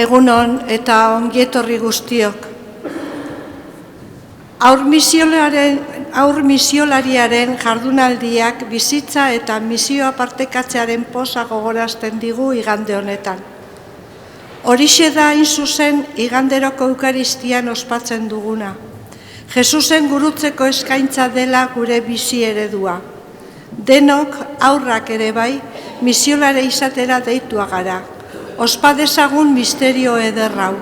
Egunon eta ongietorri guztiok. Aur misiolariaren jardunaldiak bizitza eta misioa partekatzearen poza gogorazten digu igande honetan. Horixe da hain zuzen iganderoko eukaristian ospatzen duguna. Jesusen gurutzeko eskaintza dela gure bizi eredua. Denok aurrak ere bai misiolare izatera deitua gara. Ospa dezagun misterio ederrau.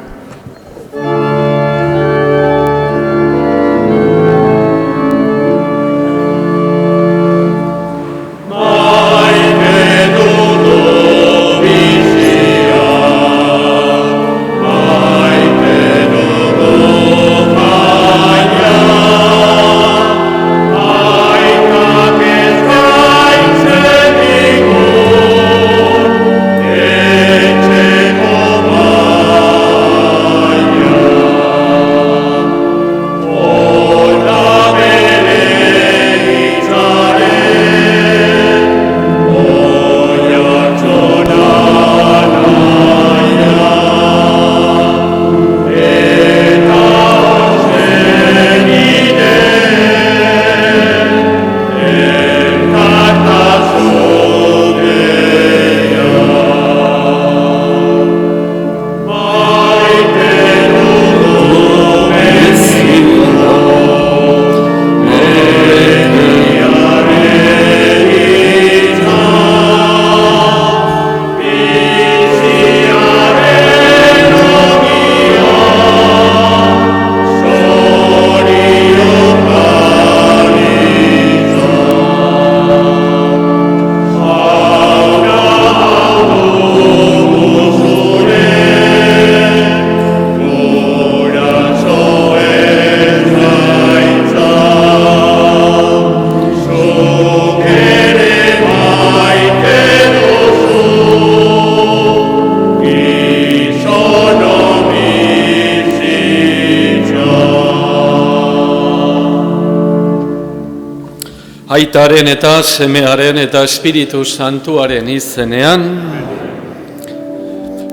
Aitaren eta Semearen eta Espiritu Santuaren izenean,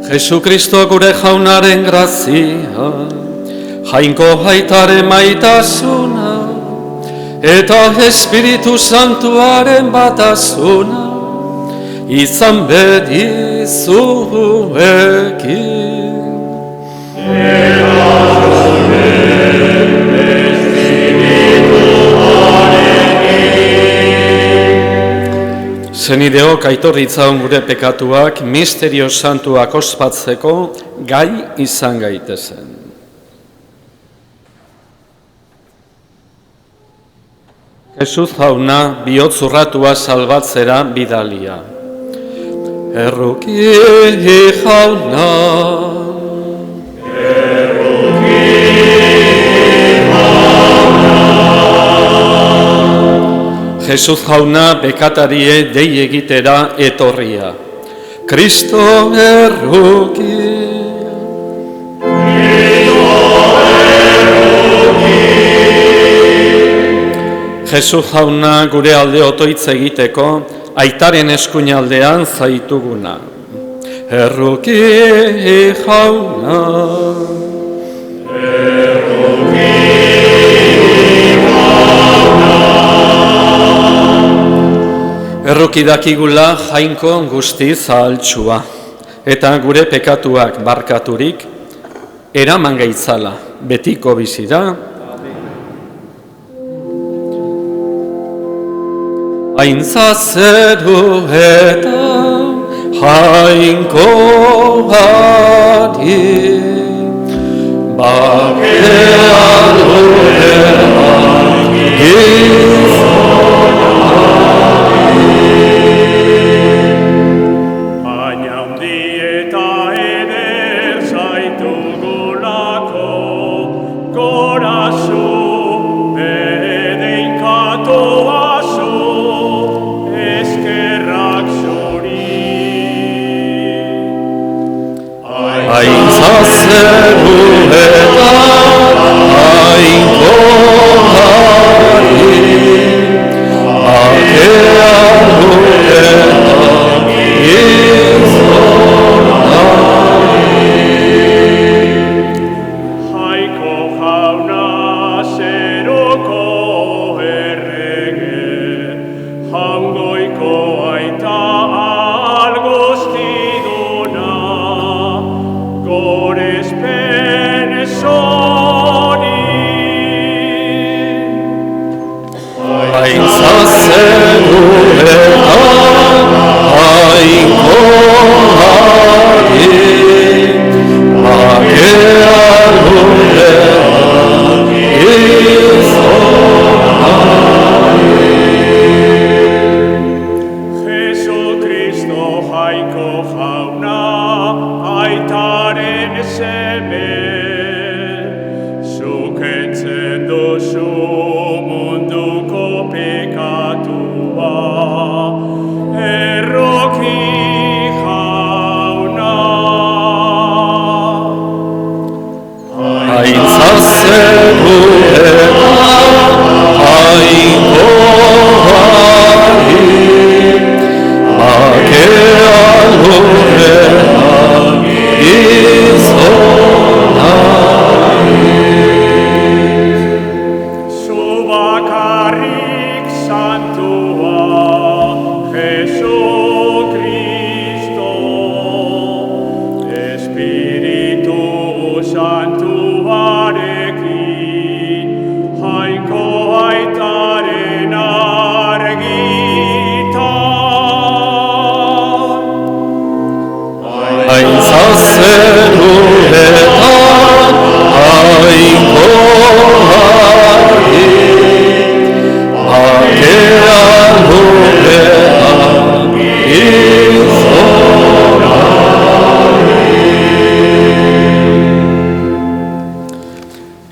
Jesukristo gure jaunaren grazia, jainko aitaren maitasuna, eta Espiritu Santuaren batasuna, izan beti zuekin. Zenideok aitorritzaun gure pekatuak misterio santuak ospatzeko gai izan gaitezen. Jesus jauna bihotz urratua salbatzera bidalia. Erruki jauna. Jesus jauna bekatarie dei egitera etorria. Kristo erruki. Jesus jauna gure alde otoitz egiteko, aitaren eskuinaldean zaituguna. Erruki jauna. Erruki dakigula jainko guztiz ahaltsua, eta gure pekatuak barkaturik, eraman gaitzala, betiko bizira. Aintzazeru eta jainko bati, bakea duenak hemen, zukentzen duzu munduko pekatua, erroki jauna.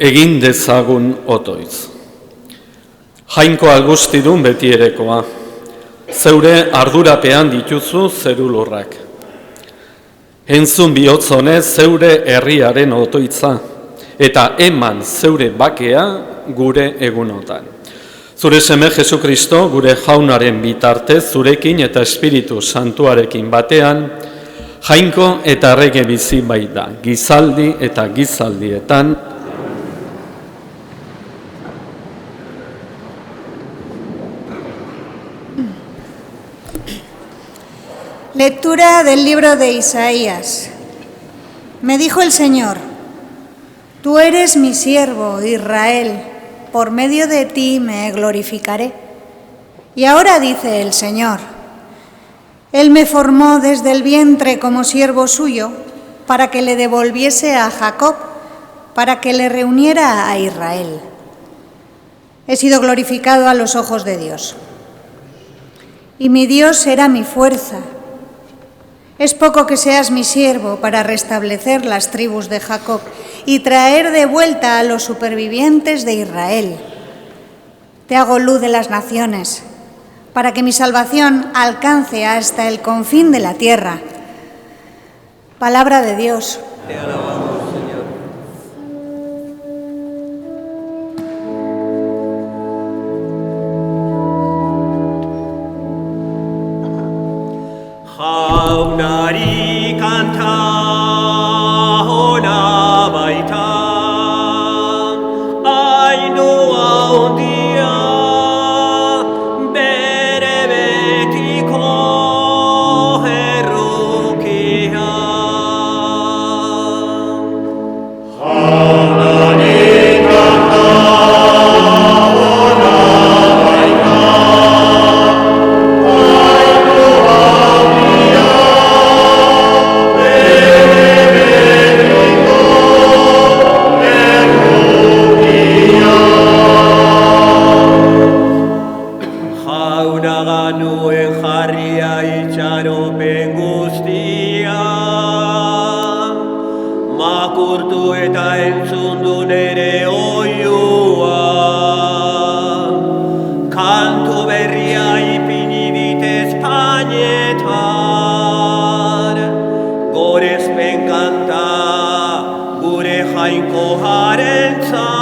Egin dezagun otoitz. Jainko Agustidun betierekoa, zeure ardurapean dituzu zerulurrak. Entzun bihotzonez zeure herriaren otoitza, eta eman zeure bakea gure egunotan. Zure seme Jesukristo, gure jaunaren bitartez, zurekin eta Espiritu Santuarekin batean, jainko eta errege bizi baita, gizaldi eta gizaldietan. Lectura del libro de Isaías. Me dijo el Señor: tú eres mi siervo, Israel, por medio de ti me glorificaré. Y ahora dice el Señor: Él me formó desde el vientre como siervo suyo, para que le devolviese a Jacob, para que le reuniera a Israel. He sido glorificado a los ojos de Dios. Y mi Dios será mi fuerza. Es poco que seas mi siervo para restablecer las tribus de Jacob y traer de vuelta a los supervivientes de Israel. Te hago luz de las naciones, para que mi salvación alcance hasta el confín de la tierra. Palabra de Dios. Te alabamos, Señor. Jaunari kanta hona baita, ainua handia bere betiko errukia. Jaunari kanta hona baita, nuen jarria itxaropen guztia, makurtu eta entzundu nere oiua, kantu berria ipini dit Espainetan, gorezpen kanta gure jainko jarentzat.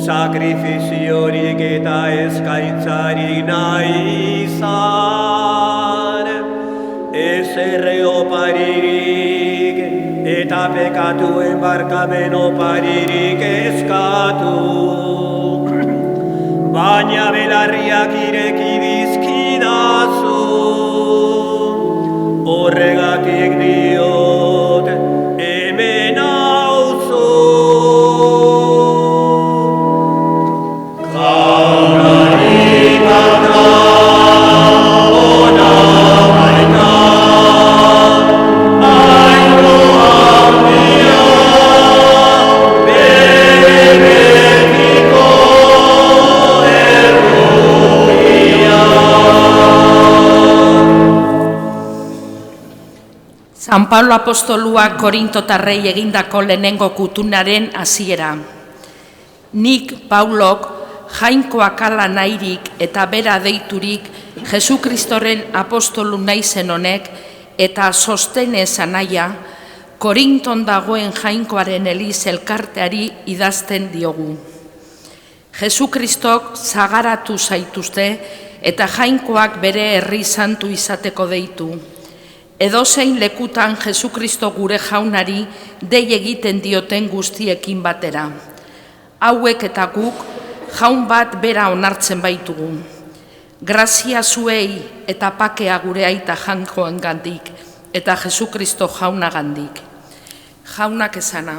Sakrifiziorik eta eskaintzarik nahi izan, ez erre oparirik eta pekatuen barkamen oparirik eskatu, baina belarriak ireki dizkidazu, horregatik diot hemen auzu. San Paulo apostoluak Korintotarrei egindako lehenengo gutunaren hasiera. Nik, Paulok, jainkoak ala nahirik eta bera deiturik Jesu Kristoren apostolu naizen honek eta sostenez anaia, Korinton dagoen jainkoaren eliz elkarteari idazten diogu. Jesu Kristok zagaratu zaituzte eta jainkoak bere herri santu izateko deitu. Edozein lekutan Jesu Kristo gure jaunari dei egiten dioten guztiekin batera. Hauek eta guk jaun bat bera onartzen baitugu. Grazia zuei eta pakea gure aita jainkoengandik eta Jesu Kristo jaunagandik. Jaunak esana.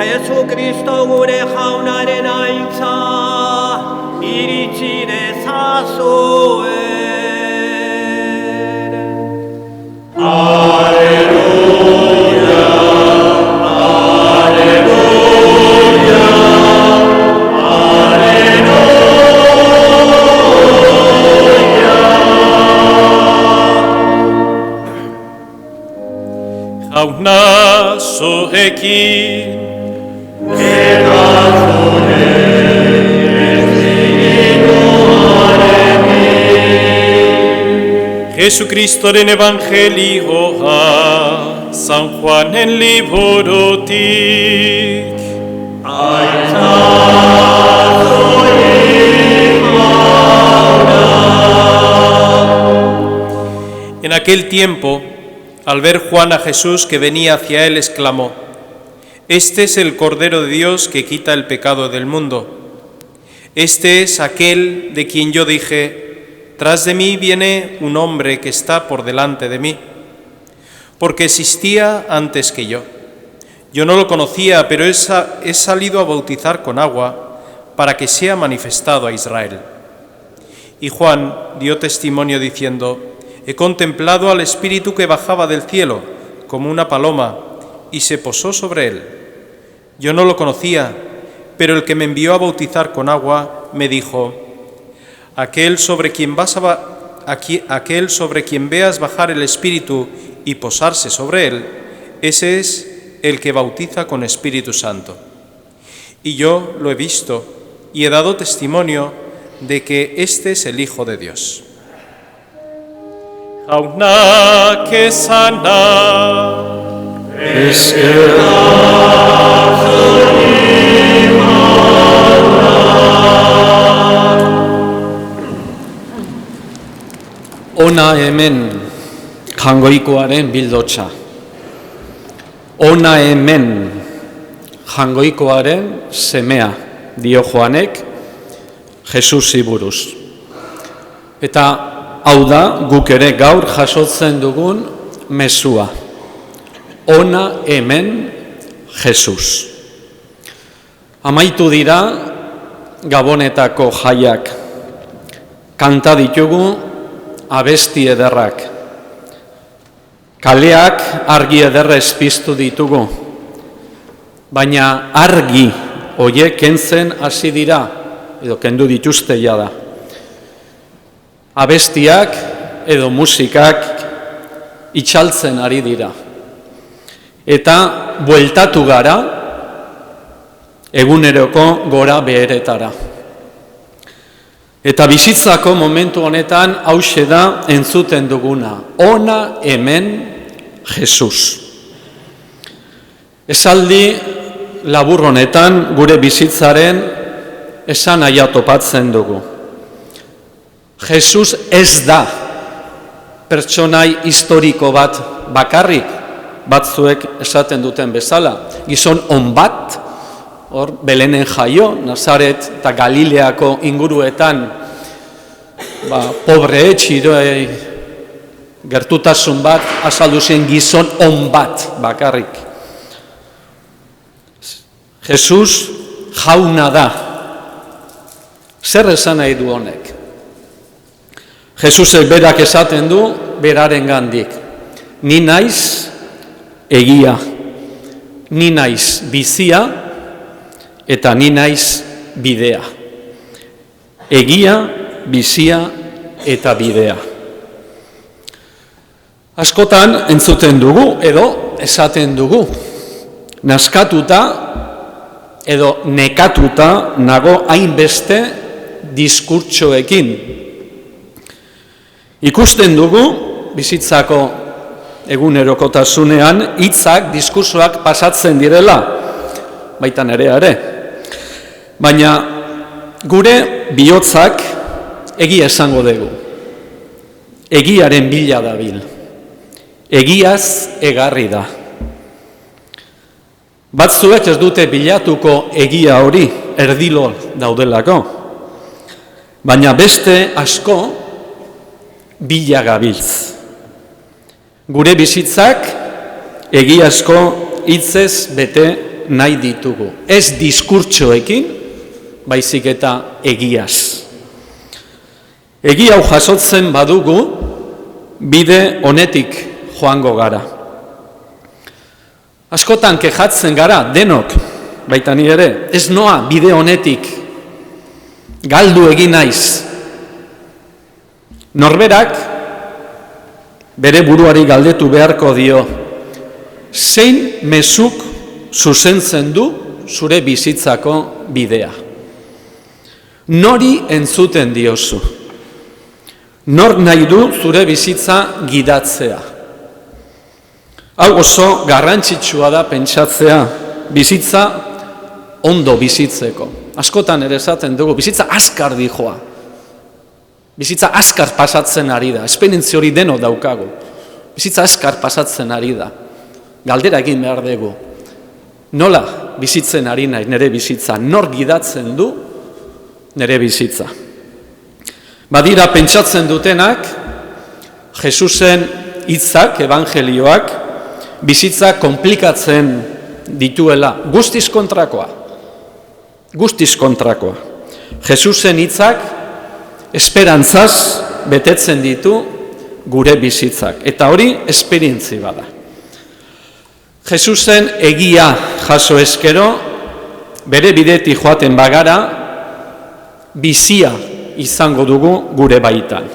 Jesu Kristo gure jaunaren aintza, iritsi dezazuen. Aleluia, aleluia, aleluia. Jauna zuekin, Jesucristoren evangelioa San Juanen liburutik. En aquel tiempo, al ver Juan a Jesús que venía hacia él, exclamó: Este es el Cordero de Dios que quita el pecado del mundo. Este es aquel de quien yo dije: Tras de mí viene un hombre que está por delante de mí, porque existía antes que yo. Yo no lo conocía, pero he salido a bautizar con agua para que sea manifestado a Israel. Y Juan dio testimonio diciendo: He contemplado al Espíritu que bajaba del cielo como una paloma y se posó sobre él. Yo no lo conocía, pero el que me envió a bautizar con agua me dijo: Aquel sobre quien veas bajar el Espíritu y posarse sobre él, ese es el que bautiza con Espíritu Santo. Y yo lo he visto y he dado testimonio de que este es el Hijo de Dios. Jauna kesana Ona hemen jangoikoaren bildotsa. Ona hemen jangoikoaren semea, dio Joanek Jesusi buruz. Eta hau da guk ere gaur jasotzen dugun mezua. Ona hemen Jesus. Amaitu dira Gabonetako jaiak. Kanta ditugu abesti ederrak. Kaleak argi ederrez piztu ditugu. Baina argi horiek kentzen hasi dira, edo kendu dituzte jada. Abestiak edo musikak itxaltzen ari dira. Eta bueltatu gara eguneroko gora beheretara. Eta bizitzako momentu honetan hauxe da entzuten duguna. Ona hemen Jesus. Esaldi labur honetan gure bizitzaren esanahia topatzen dugu. Jesus ez da pertsonai historiko bat bakarrik, batzuek esaten duten bezala. Gizon on bat, hor Belenen jaio, Nazaret eta Galileako inguruetan, pobre txiroi gertutasun bat azaldu zen gizon on bat bakarrik. Jesus jauna da. Zer esan nahi du honek? Jesusek berak esaten du beraren gandik. Ni naiz egia, ni naiz bizia eta ni naiz bidea. Egia, bizia eta bidea. Askotan entzuten dugu edo esaten dugu. Naskatuta edo nekatuta nago hainbeste diskurtsoekin. Ikusten dugu bizitzako egunerokotasunean hitzak, diskursoak pasatzen direla, baita nerea ere. Baina gure bihotzak egia esango dugu. Egiaren bila dabil. Egiaz egarri da. Batzuek ez dute bilatuko egia hori erdilo daudelako. Baina beste asko bila gabiltz. Gure bizitzak egiazko hitzez bete nahi ditugu. Ez diskurtsoekin, baizik eta egiaz. Egia hau jasotzen badugu, bide honetik joango gara. Askotan kejatzen gara, denok, baita ni ere, ez noa bide honetik galdu egin naiz. Norberak bere buruari galdetu beharko dio, zein mezuk zuzentzen du zure bizitzako bidea. Nori entzuten diozu? Nor nahi du zure bizitza gidatzea? Hau oso garrantzitsua da pentsatzea bizitza ondo bizitzeko. Askotan ere esaten dugu, bizitza azkar dijoa. Bizitza azkar pasatzen ari da, esperientzia hori deno daukagu. Bizitza azkar pasatzen ari da. Galdera egin behar dugu. Nola bizitzen ari nahi nire bizitza? Nor gidatzen du nire bizitza? Badira pentsatzen dutenak, Jesusen hitzak, evangelioak, bizitza komplikatzen dituela. Guztiz kontrakoa. Guztiz kontrakoa. Jesusen hitzak esperantzaz betetzen ditu gure bizitzak. Eta hori esperientzi bada. Jesusen egia jaso eskero, bere bidetik joaten bagara, bizia izango dugu gure baitan.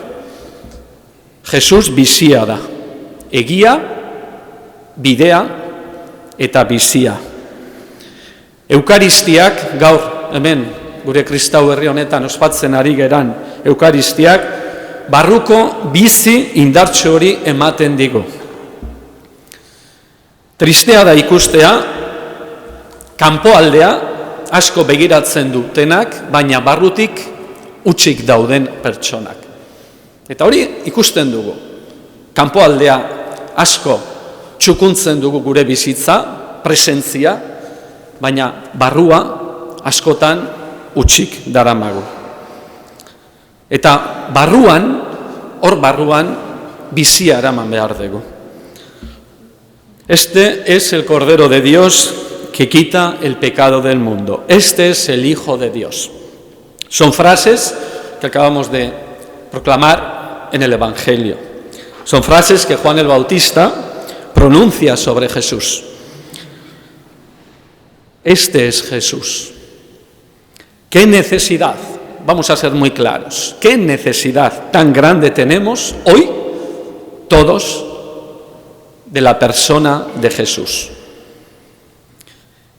Jesus bizia da. Egia, bidea eta bizia. Eukaristiak gaur hemen gure kristau herri honetan ospatzen ari geran eukaristiak barruko bizi indartsu hori ematen digu. Tristea da ikustea, kanpoaldea asko begiratzen dutenak, baina barrutik hutsik dauden pertsonak. Eta hori ikusten dugu. Kanpoaldea asko txukuntzen dugu gure bizitza, presentzia, baina barrua askotan hutsik daramagu. Eta barruan, hor barruan, bizia eraman behar dugu. Este es el Cordero de Dios que quita el pecado del mundo. Este es el Hijo de Dios. Son frases que acabamos de proclamar en el Evangelio. Son frases que Juan el Bautista pronuncia sobre Jesús. Este es Jesús. ¿Qué necesidad? Vamos a ser muy claros. ¿Qué necesidad tan grande tenemos hoy todos de la persona de Jesús?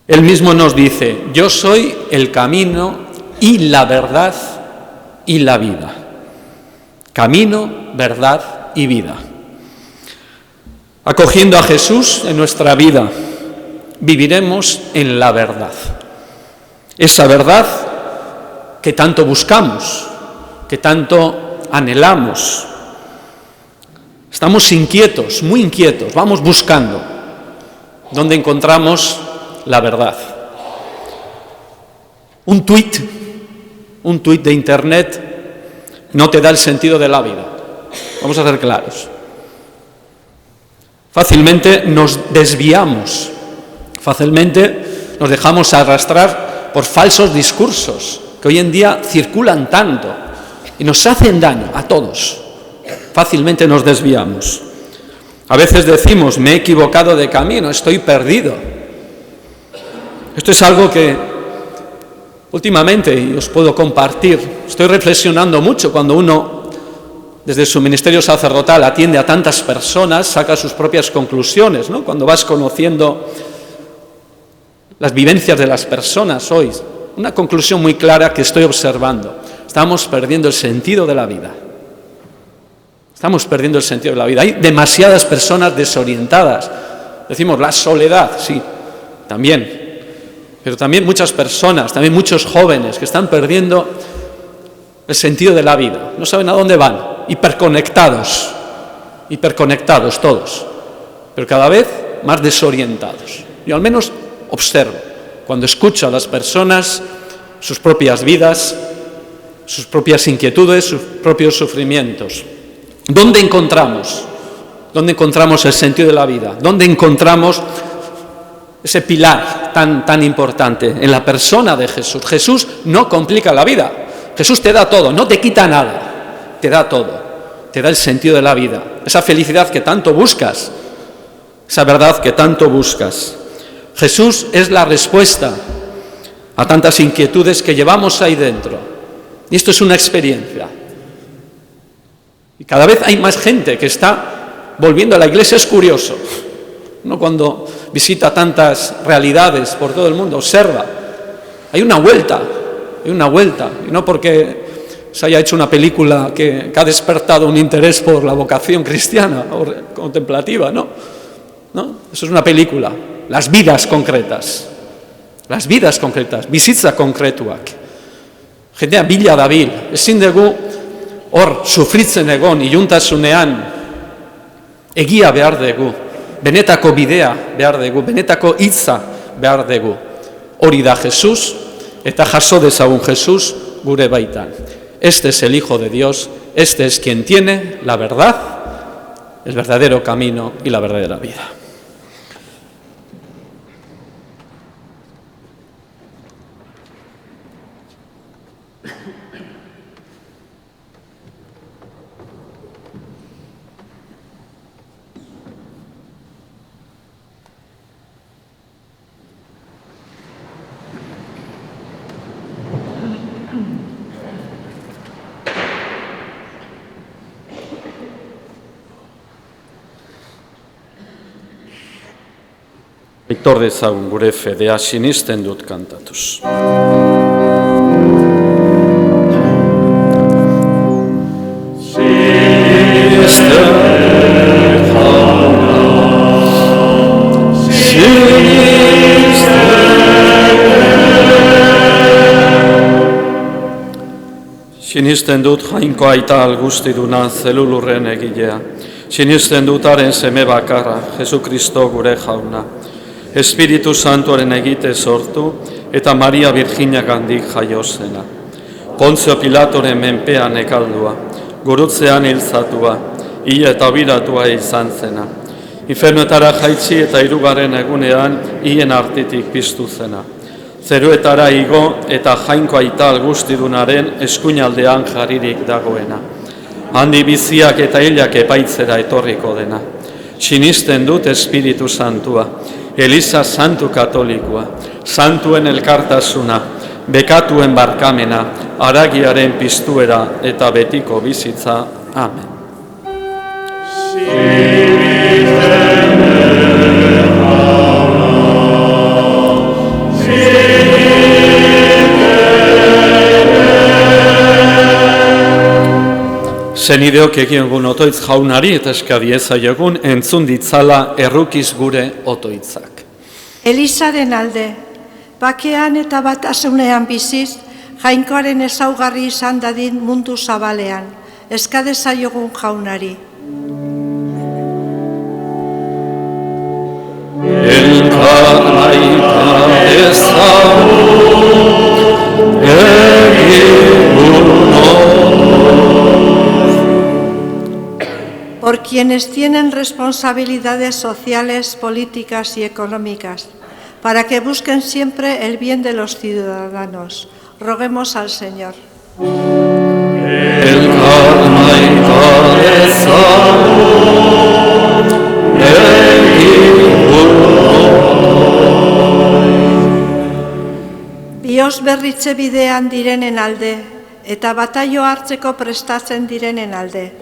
Él mismo nos dice, yo soy el camino y la verdad y la vida. Camino, verdad y vida. Acogiendo a Jesús en nuestra vida, viviremos en la verdad. Esa verdad que tanto buscamos, que tanto anhelamos. Estamos inquietos, muy inquietos, vamos buscando dónde encontramos la verdad. Un tuit de internet no te da el sentido de la vida. Vamos a ser claros. Fácilmente nos desviamos, fácilmente nos dejamos arrastrar por falsos discursos que hoy en día circulan tanto y nos hacen daño a todos. Fácilmente nos desviamos. A veces decimos, me he equivocado de camino, estoy perdido. Esto es algo que últimamente, y os puedo compartir, estoy reflexionando mucho cuando uno, desde su ministerio sacerdotal, atiende a tantas personas, saca sus propias conclusiones, ¿no? Cuando vas conociendo las vivencias de las personas hoy, una conclusión muy clara que estoy observando. Estamos perdiendo el sentido de la vida. Estamos perdiendo el sentido de la vida. Hay demasiadas personas desorientadas. Decimos, la soledad, sí, también. Pero también muchas personas, también muchos jóvenes que están perdiendo el sentido de la vida. No saben a dónde van. Hiperconectados todos. Pero cada vez más desorientados. Yo al menos observo, cuando escucho a las personas, sus propias vidas, sus propias inquietudes, sus propios sufrimientos. ¿Dónde encontramos el sentido de la vida? ¿Dónde encontramos ese pilar tan importante? En la persona de Jesús. Jesús no complica la vida. Jesús te da todo, no te quita nada. Te da todo. Te da el sentido de la vida. Esa felicidad que tanto buscas. Esa verdad que tanto buscas. Jesús es la respuesta a tantas inquietudes que llevamos ahí dentro. Y esto es una experiencia. Y cada vez hay más gente que está volviendo a la iglesia. Es curioso. Uno cuando visita tantas realidades por todo el mundo, observa. Hay una vuelta. Y no porque se haya hecho una película que ha despertado un interés por la vocación cristiana o contemplativa, ¿no? Eso es una película. Las vidas concretas, bizitza konkretuak. Jendea bila dabil, ezin dugu hor sufritzen egon iluntasunean egia behar dugu, benetako bidea behar dugu, benetako hitza behar dugu. Hori da Jesús, eta jaso dezagun Jesús gure baitan. Este es el Hijo de Dios, este es quien tiene la verdad, el verdadero camino y la verdadera vida. Aitor dezagun gure fedea sinisten dut kantatuz. Sinisten dut jainko aita algustiduna zelulurren egilea. Sinisten dut haren seme bakarra, Jesukristo gure jauna. Espiritu Santuaren egite sortu eta Maria Virginiagandik jaio zena. Pontzio Pilatoren menpean ekaldua, gurutzean hiltzatua, hil eta biratua izan zena. Infernuetara jaitsi eta 3. egunean hien artetik piztu zena. Zeruetara igo eta jainko aita algustidunaren eskuinaldean jaririk dagoena. Handi biziak eta hilak epaitzera etorriko dena. Sinisten dut Espiritu Santua, Eliza Santu Katolikoa, Santuen elkartasuna, bekatuen barkamena, haragiaren piztuera eta betiko bizitza. Amen. Zenideok egin otoitz jaunari eta eskadiezaiogun entzun ditzala errukiz gure otoitzak. Elizaren alde, bakean eta batasunean biziz, jainkoaren ezaugarri izan dadin mundu zabalean, eskadezaiogun jaunari. Elkar aita ezagun egin Por quien quienes tienen responsabilidades sociales, políticas y económicas, para que busquen siempre el bien de los ciudadanos. Roguemos al Señor. El alma y Bihotz berritze bidean direnen alde, eta bataio hartzeko prestatzen direnen alde.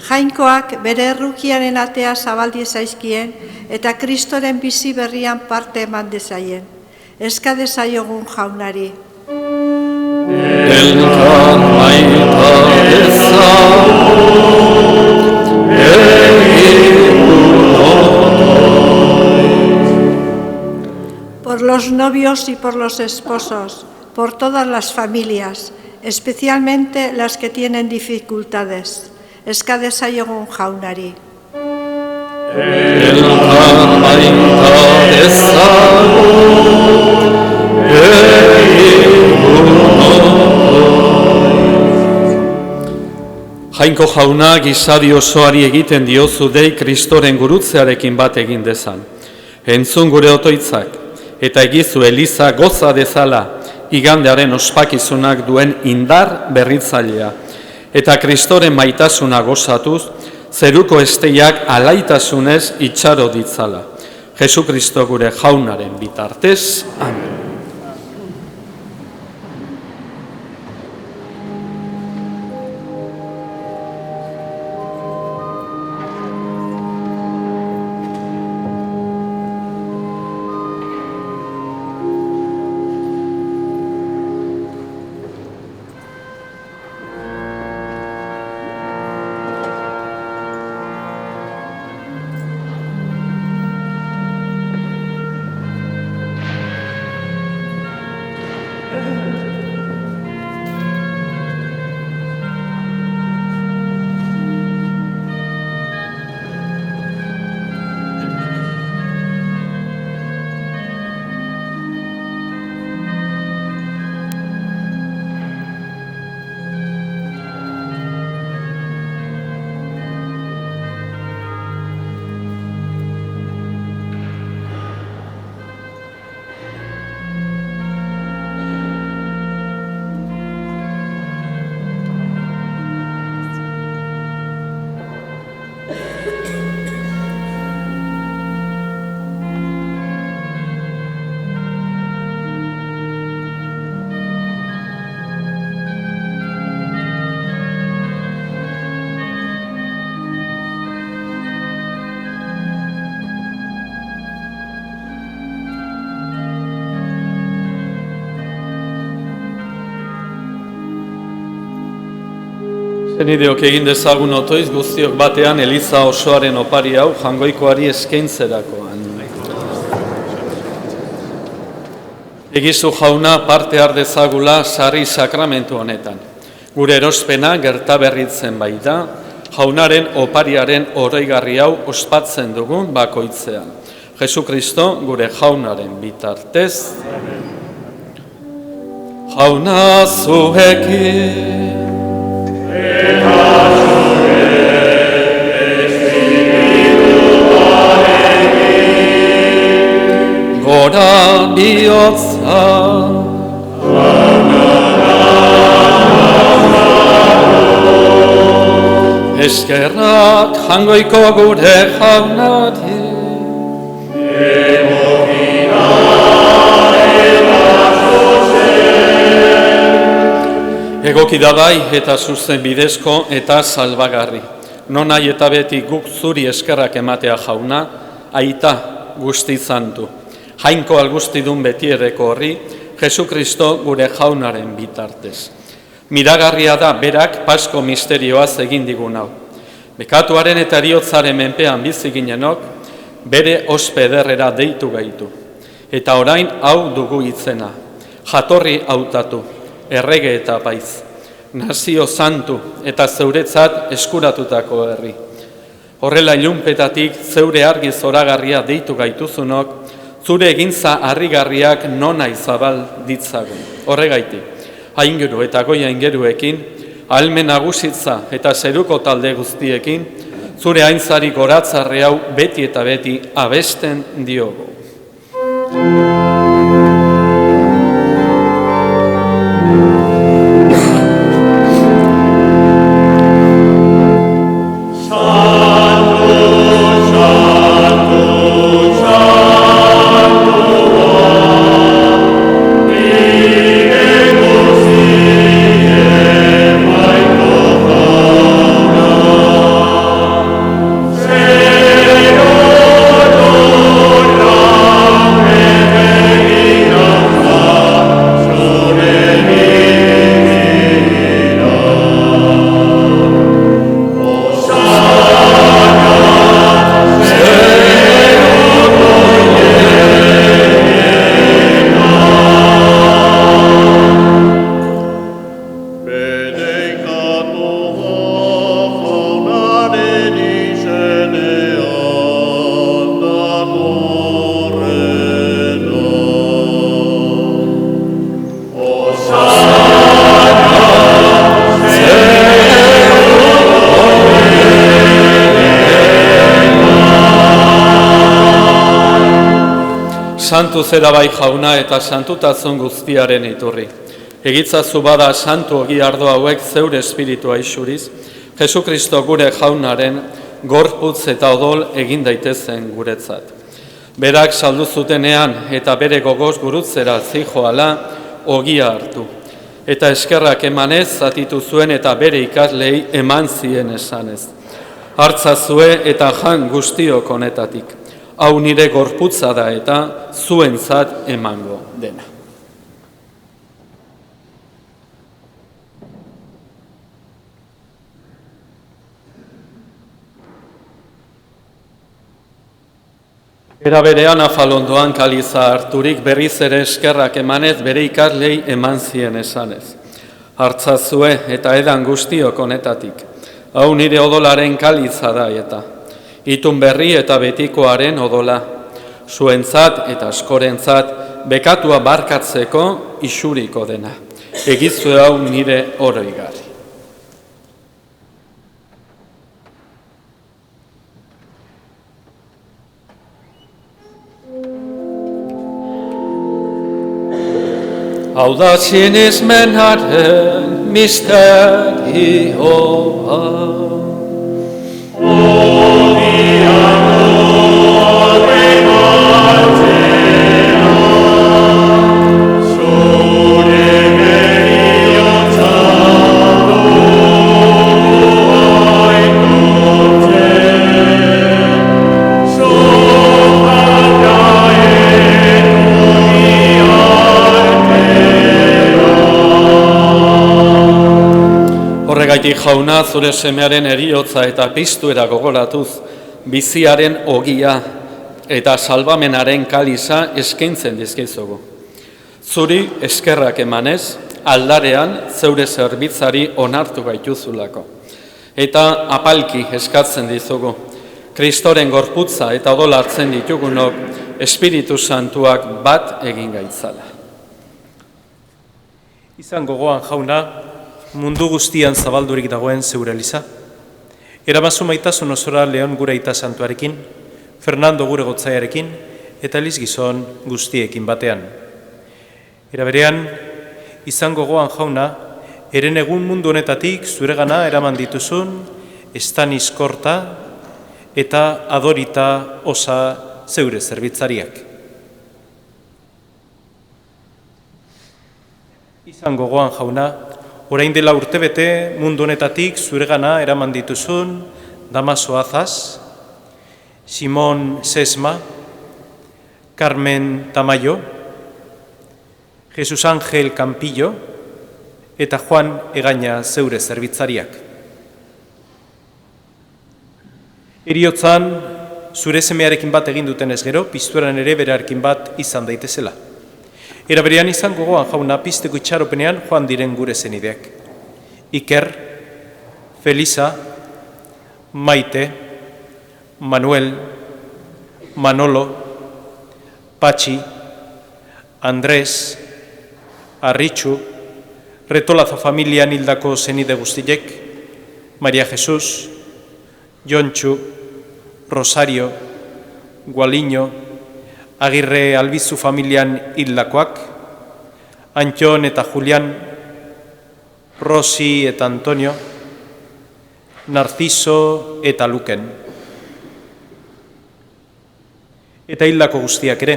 Jainkoak bere errukiaren atea zabaldi zaizkien, eta Kristoren bizi berrian parte eman dezaien. Eska dezaiogun jaunari. Por los novios y por los esposos, por todas las familias, especialmente las que tienen dificultades. Eska dezaiogun jaunari. Jainko jauna, gizadi osoari egiten diozu dei Kristoren gurutzearekin bat egin dezan. Entzun gure otoitzak, eta egizu Eliza goza dezala igandearen ospakizunak duen indar berritzailea. Eta Kristoren maitasuna gozatuz, zeruko esteiak alaitasunez itxaro ditzala. Jesu Kristo gure jaunaren bitartez. Amen. Zenideok egin dezagun otoiz guztiok batean Eliza osoaren opari hau jangoikoari eskaintzerakoan. Egizu jauna parte har dezagula sarri sakramentu honetan. Gure erospena gertaberritzen baita, jaunaren opariaren oroigarri hau ospatzen dugun bakoitzean. Jesu Kristo gure jaunaren bitartez. Jauna zuekin. Gora bihotza eskerrak jangoiko gure jaunari egoki da bai eta zuzen bidezko eta salbagarri. Non nahi eta beti guk zuri eskerrak ematea jauna, aita guzti zantu. Jainko algustidun betiereko horri, Jesu Kristo gure jaunaren bitartez. Miragarria da berak Pasko misterioaz egin digun hau. Bekatuaren eta eriotzaren menpean bizi ginenok, bere ospe ederrera deitu gaitu. Eta orain hau dugu itzena, jatorri hautatu, errege eta apaiz, nazio santu eta zeuretzat eskuratutako herri. Horrela ilunpetatik zeure argi zoragarria deitu gaituzunok, zure egintza harrigarriak nona izabal ditzagun. Horregaitik, aingeru eta goia ingeruekin, ahalmen nagusitza eta zeruko talde guztiekin, zure aintzari goratzarre hau beti eta beti abesten diogu. Santu zera bai jauna eta santutasun guztiaren iturri. Egitzazu bada santu ogi ardo hauek zeure espiritua isuriz, Jesu Kristo gure jaunaren gorputz eta odol egin daitezen guretzat. Berak saldu zutenean eta bere gogoz gurutzera zijoala ogia hartu. Eta eskerrak emanez zatitu zuen eta bere ikaslei eman zien esanez. Hartzazue eta jan guztiok honetatik. Hau nire gorputza da eta zuentzat emango dena. Era berean afalondoan kaliza harturik berriz ere eskerrak emanez bere ikaslei eman zien esanez. Hartzazue eta edan guztiok honetatik. Hau nire odolaren kaliza da eta. Itun berri eta betikoaren odola, zuentzat eta askorentzat bekatua barkatzeko isuriko dena. Egizu hau nire oroigarri. Hau da sinismenaren misterioa. Horregaitik jauna, zure semearen eriotza eta piztuera gogoratuz, biziaren ogia eta salbamenaren kaliza eskaintzen dizkizugu. Zuri eskerrak emanez, aldarean zeure zerbitzari onartu gaituzulako. Eta apalki eskatzen dizugu, Kristoren gorputza eta odol hartzen ditugunok, Espiritu Santuak bat egin gaitzala. Izan gogoan jauna, mundu guztian zabaldurik dagoen zeure eliza. Eramazu maitasun osora Leon gure aita santuarekin, Fernando gure gotzaiarekin, eta Eliz gizon guztiekin batean. Era berean, izan gogoan jauna, eren egun mundu honetatik zuregana eraman dituzun, Estaniz Korta eta Adorita Osa zeure zerbitzariak. Izan gogoan jauna, orain dela urtebete mundu honetatik zuregana eraman dituzun Damaso Azaz, Simón Sesma, Carmen Tamayo, Jesus Ángel Campillo eta Juan Egaña zeure zerbitzariak. Heriotzan zure semearekin bat egin duten ez gero, piztueran ere berarekin bat izan daitezela. Era berean izan gogoan jauna pizteko itxaropenean joan diren gure zenideak. Iker, Felisa, Maite, Manuel, Manolo, Patxi, Andrés, Arritxu, Retolaza familian hildako zenide guztiek, Maria Jesus, Jontxu, Rosario, Gualiño, Agirre Albizu familian hildakoak, Antxon eta Julian, Rosi eta Antonio, Narciso eta Luken. Eta hildako guztiak ere,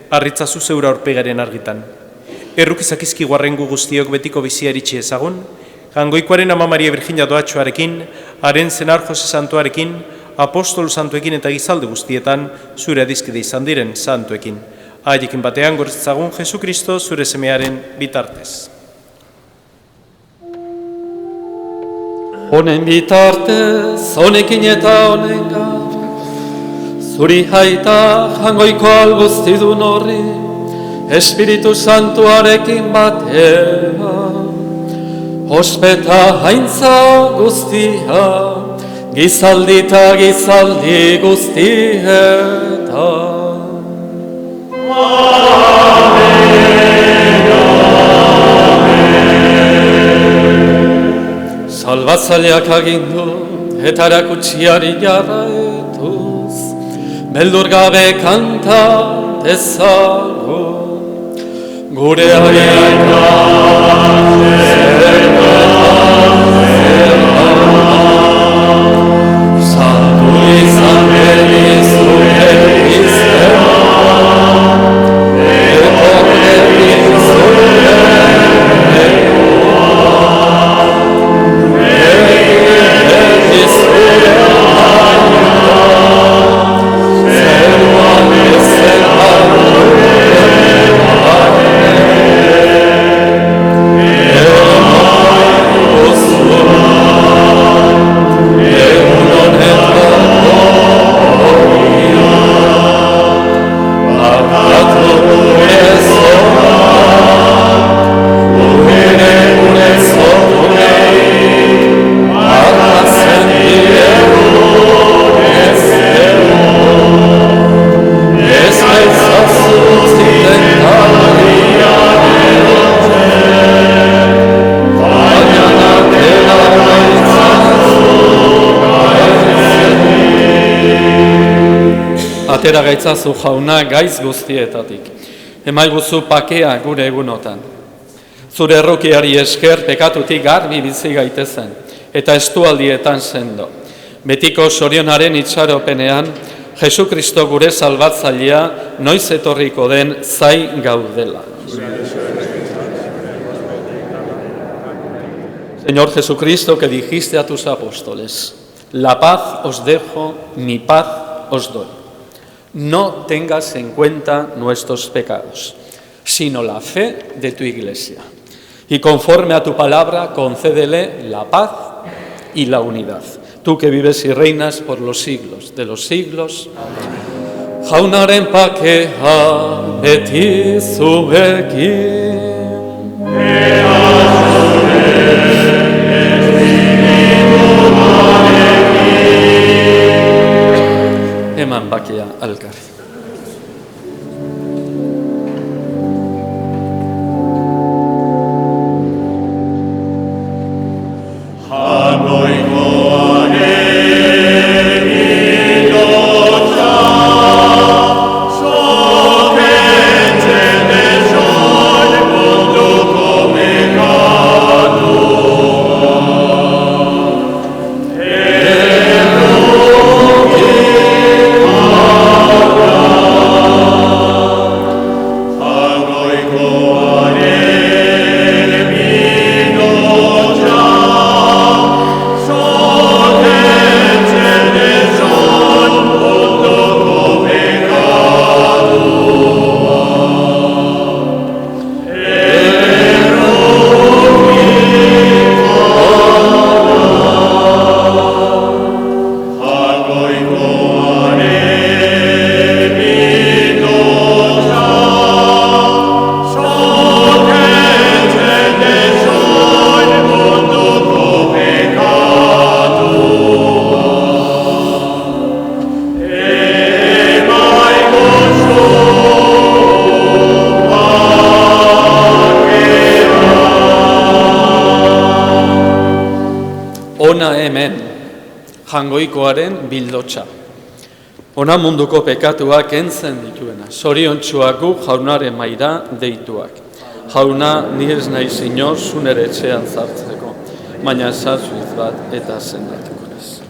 harritzazu zeura aurpegaren argitan. Errukizakizki guarrengu guztiok betiko bizia eritxe ezagun, Jangoikoaren Ama Maria Virginia doatxoarekin, haren zenar Jose Santuarekin, apostol santuekin eta gizalde guztietan, zure adizkide izan diren santuekin. Haiekin batean gortzagun Jesu Kristo zure semearen bitartez. Honen bitartez, honekin eta honengan, zuri haita jangoiko alguztidun horri, Espiritu Santuarekin batera, ospeta haintza guztia, gizaldi eta gizaldi guztieta. Salbatzaileak agindu eta erakutsiari jarraituz, beldur gabe kanta dezagun. Gure aita santu izan zure izena, etorri zure atera gaitzazu jauna gaiz guztietatik. Emaiguzu pakea gure egunotan. Zure errukiari esker pekatutik garbi bizi gaitezen, eta estualdietan sendo. Betiko sorionaren itxaropenean, Jesu Kristo gure salbatzailea noiz etorriko den zai gaudela. Señor Jesucristo, que dijiste a tus apóstoles, la paz os dejo, mi paz os doy. No tengas en cuenta nuestros pecados, sino la fe de tu Iglesia. Y conforme a tu palabra, concédele la paz y la unidad. Tú que vives y reinas por los siglos de los siglos. Jaunaren pakea beti zuekin. Eman bakea alkarri. jangoikoaren bildotxa. Ona munduko pekatuak entzen dituena, zoriontsuak gu jaunaren maira deituak. Jauna, ni ez naiz inor zunere etxean zartzeko, baina sartzuiz bat eta sendatuko naiz.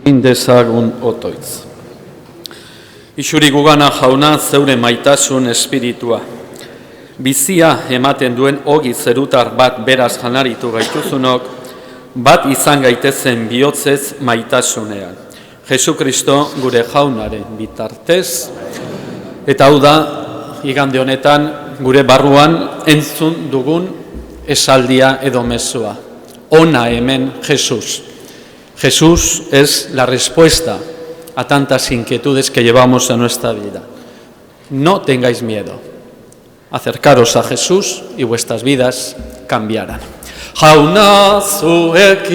Indezagun otoitz. Isuri gugana jauna zeure maitasun espiritua. Bizia ematen duen ogi zerutar bat beraz janaritu gaituzunok, bat izan gaitezen bihotzez maitasunean. Jesu Kristo gure jaunaren bitartez, eta hau da, igande honetan, gure barruan entzun dugun esaldia edo mezua. Hona hemen Jesús. Jesús es la respuesta a tantas inquietudes que llevamos en nuestra vida. No tengáis miedo. Acercaros a Jesús y vuestras vidas cambiarán. Jauna zuekin.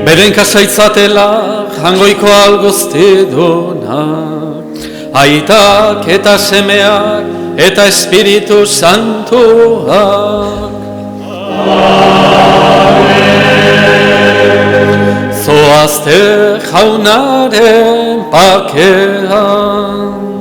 Beren kasaitzatela jangoiko algoztiduna. Aitak eta semeak eta Espiritu Santuak. Zoazte jaunaren pakean.